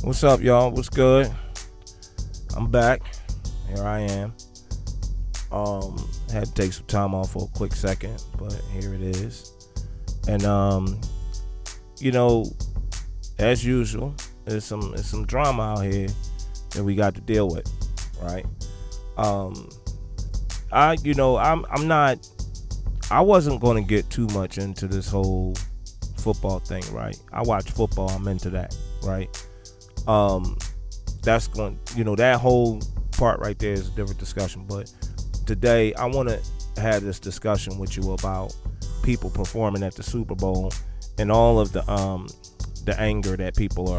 What's up, y'all? What's good? I'm back. Here I am. Had to take some time off for a quick second, but here it is. And as usual, there's some drama out here that we got to deal with, right? I wasn't going to get too much into this whole football thing, right? I watch football, I'm into that, right? That's going, that whole part right there is a different discussion. But today I want to have this discussion with you about people performing at the Super Bowl and all of the anger that people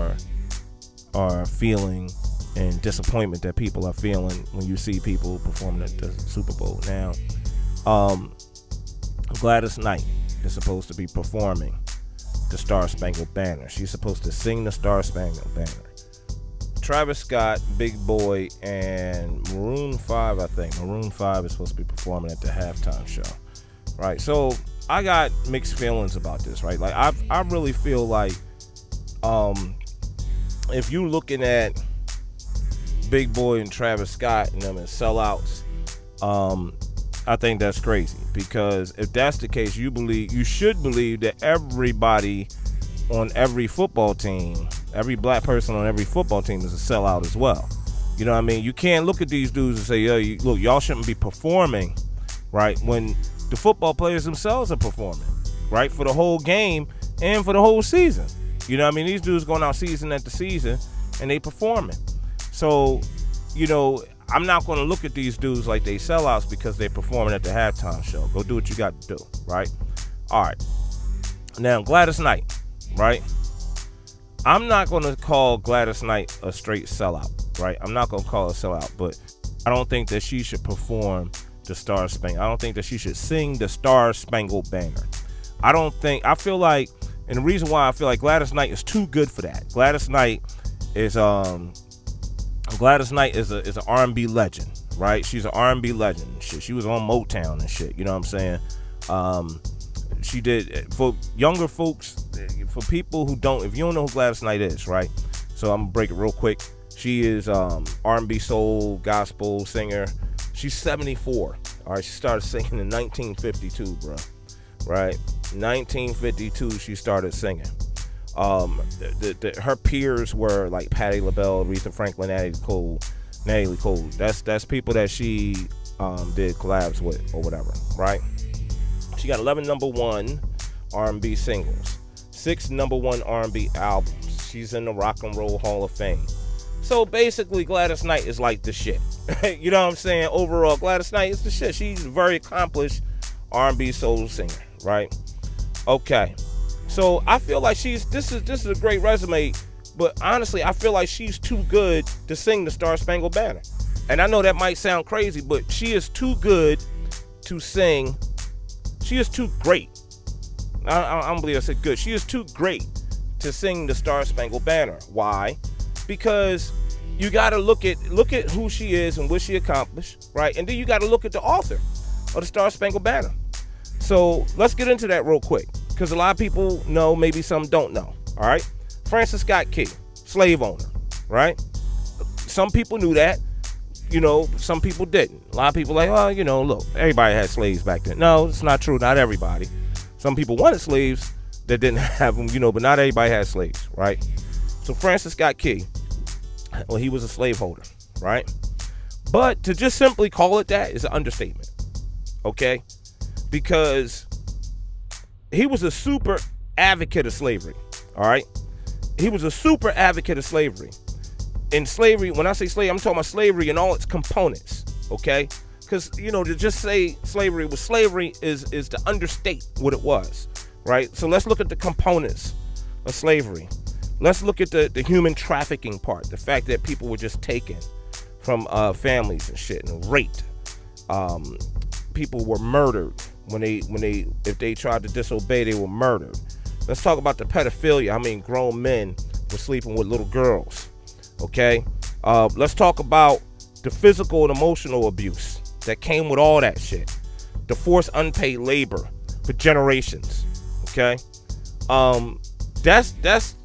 are feeling and disappointment that people are feeling when you see people performing at the Super Bowl. Now, Gladys Knight is supposed to be performing the Star Spangled Banner. She's supposed to sing the Star Spangled Banner. Travis Scott, Big Boy, and Maroon 5, I think. Maroon 5 is supposed to be performing at the halftime show. Right? So I got mixed feelings about this, right? Like I really feel like if you looking at Big Boy and Travis Scott and them as sellouts, I think that's crazy, because if that's the case, you should believe that everybody on every football team, every black person on every football team is a sellout as well. You know what I mean? You can't look at these dudes and say, yo, look, y'all shouldn't be performing, right, when the football players themselves are performing, right, for the whole game and for the whole season. You know what I mean? These dudes going out season after season and they performing. So, I'm not going to look at these dudes like they sellouts because they're performing at the halftime show. Go do what you got to do, right? All right. Now, Gladys Knight, right? I'm not going to call Gladys Knight a straight sellout, right? I'm not going to call her a sellout, but I don't think that she should perform the Star Spangled. I don't think that she should sing the Star Spangled Banner. I feel like, and the reason why I feel like Gladys Knight is too good for that. Gladys Knight is an R&B legend, right? She's an R&B legend and shit. She was on Motown and shit, you know what I'm saying? She did, for younger folks, for people who don't, if you don't know who Gladys Knight is, right? So I'm gonna break it real quick. She is R&B soul gospel singer. She's 74. All right, she started singing in 1952, bro. Right, 1952 she started singing. Her peers were like Patti LaBelle, Aretha Franklin, Natalie Cole. That's people that she did collabs with or whatever, right? She got 11 number one R&B singles, 6 number one R&B albums. She's in the Rock and Roll Hall of Fame. So basically, Gladys Knight is like the shit. You know what I'm saying? Overall, Gladys Knight is the shit. She's a very accomplished R&B soul singer, right? Okay. So I feel like this is a great resume, but honestly, I feel like she's too good to sing the Star Spangled Banner. And I know that might sound crazy, but she is too good to sing. She is too great. I don't believe I said good. She is too great to sing the Star Spangled Banner. Why? Because you got to look at who she is and what she accomplished, right? And then you got to look at the author of the Star Spangled Banner. So let's get into that real quick, because a lot of people know, maybe some don't know. All right, Francis Scott Key, slave owner, right? Some people knew that, some people didn't. A lot of people like, look, everybody had slaves back then. No, it's not true. Not everybody. Some people wanted slaves that didn't have them, but not everybody had slaves, right? So Francis Scott Key, well, he was a slaveholder, right? But to just simply call it that is an understatement, okay? Because he was a super advocate of slavery, all right? He was a super advocate of slavery. In slavery, when I say slavery, I'm talking about slavery in all its components, okay? Because, to just say slavery is to understate what it was, right? So let's look at the components of slavery. Let's look at the human trafficking part, the fact that people were just taken from families and shit and raped. People were murdered if they tried to disobey, they were murdered. Let's talk about the pedophilia. I mean, grown men were sleeping with little girls. Okay, let's talk about the physical and emotional abuse that came with all that shit. The forced unpaid labor for generations. Okay, that's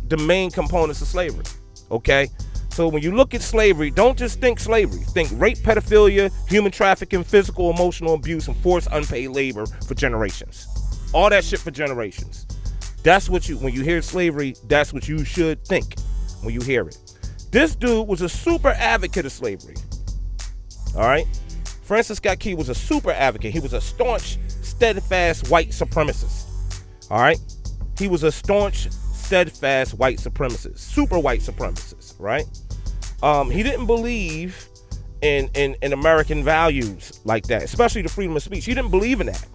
the main components of slavery. Okay? So when you look at slavery, don't just think slavery. Think rape, pedophilia, human trafficking, physical, emotional abuse, and forced unpaid labor for generations. All that shit for generations. That's what when you hear slavery, that's what you should think when you hear it. This dude was a super advocate of slavery. All right? Francis Scott Key was a super advocate. He was a staunch, steadfast white supremacist. All right? He was a staunch, steadfast white supremacist, super white supremacist, right? He didn't believe in American values like that, especially the freedom of speech. He didn't believe in that.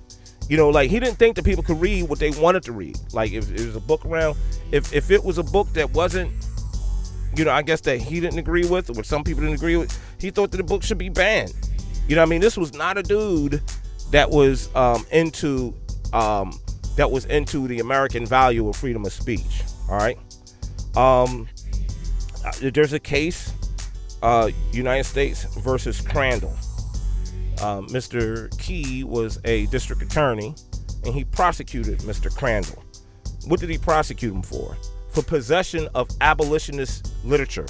You know, like, he didn't think that people could read what they wanted to read. Like, if it was a book around, if it was a book that wasn't, you know, I guess that he didn't agree with, or what some people didn't agree with, he thought that the book should be banned. You know what I mean? This was not a dude that was into the American value of freedom of speech. All right. There's a case, United States versus Crandall. Mr. Key was a district attorney, and he prosecuted Mr. Crandall. What did he prosecute him for? For possession of abolitionist literature.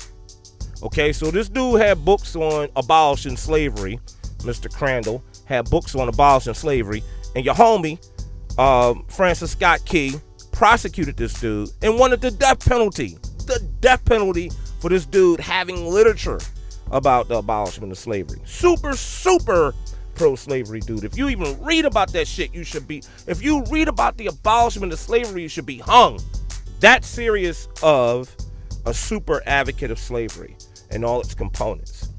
Okay, so this dude had books on abolishing slavery. Mr. Crandall had books on abolishing slavery, and your homie, Francis Scott Key, prosecuted this dude and wanted the death penalty. The death penalty for this dude having literature about the abolishment of slavery. Super, super pro-slavery dude. If you even read about that shit, you should be. If you read about the abolishment of slavery, you should be hung. That serious of a super advocate of slavery and all its components.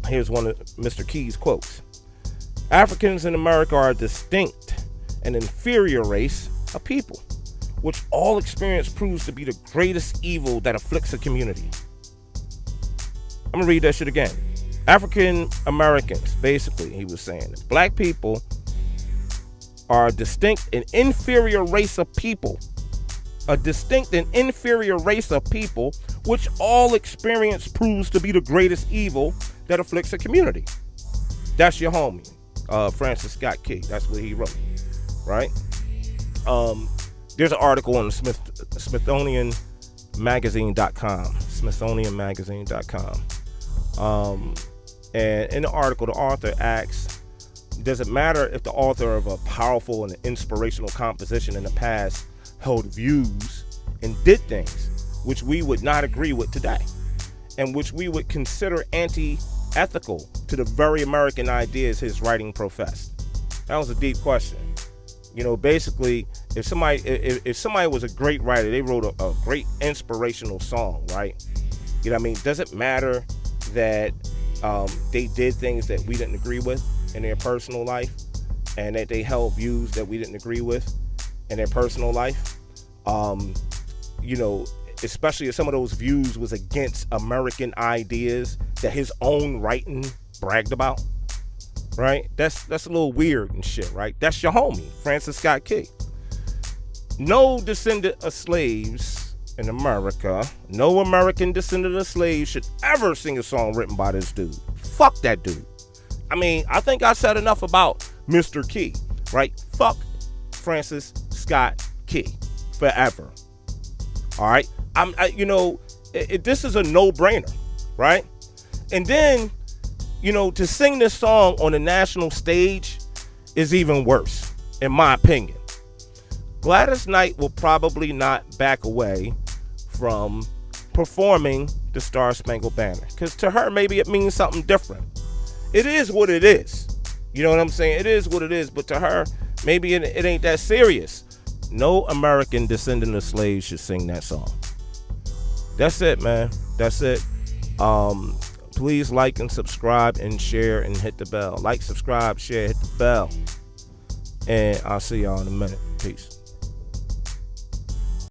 Here's one of Mr. Key's quotes. Africans in America are a distinct and inferior race of people, which all experience proves to be the greatest evil that afflicts a community. I'm gonna read that shit again. African Americans, basically, he was saying, black people are a distinct and inferior race of people. A distinct and inferior race of people, which all experience proves to be the greatest evil that afflicts a community. That's your homie, Francis Scott Key. That's what he wrote, right? There's an article on the SmithsonianMagazine.com. SmithsonianMagazine.com. And in the article, the author asks, does it matter if the author of a powerful and inspirational composition in the past held views and did things which we would not agree with today, and which we would consider anti-ethical to the very American ideas his writing professed? That was a deep question. You know, basically, if somebody was a great writer, they wrote a great inspirational song, right? You know what I mean? Does it matter that they did things that we didn't agree with in their personal life, and that they held views that we didn't agree with in their personal life? You know, especially if some of those views was against American ideas that his own writing bragged about, right? That's a little weird and shit, right? That's your homie, Francis Scott Key. No descendant of slaves in America, no American descendant of slaves should ever sing a song written by this dude. Fuck that dude. I mean, I think I said enough about Mr. Key, right? Fuck Francis Scott Key forever. All right? This is a no-brainer, right? And then, you know, to sing this song on a national stage is even worse, in my opinion. Gladys Knight will probably not back away from performing the Star Spangled Banner, because to her, maybe it means something different. It is what it is. You know what I'm saying? It is what it is, but to her, maybe it ain't that serious. No American descendant of slaves should sing that song. That's it, man. That's it. Please like and subscribe and share and hit the bell. Like, subscribe, share, hit the bell. And I'll see y'all in a minute. Peace.